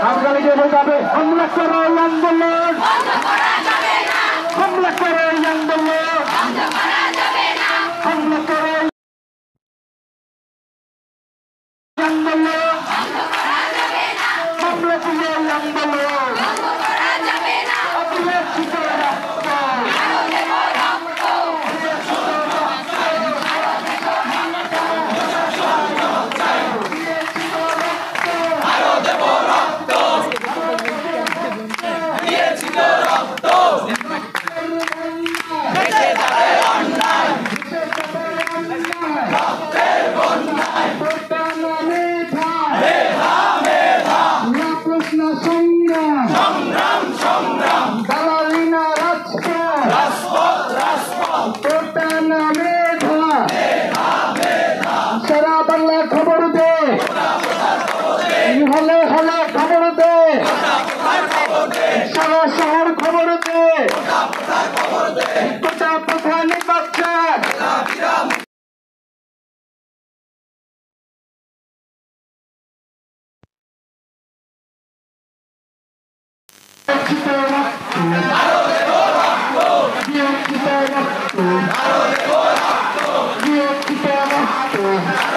আপনাদেরকে বলতে হবে হামলা করো আন্দোলন, হামলা করো আন্দোলন, হামলা করো আন্দোলন, হামলা করো আন্দোলন। সারা বাংলা খবর দে, হলে হলে খবর দে, সারা শহর খবর দে, কোথা কোথা নির্বাচন Thank you.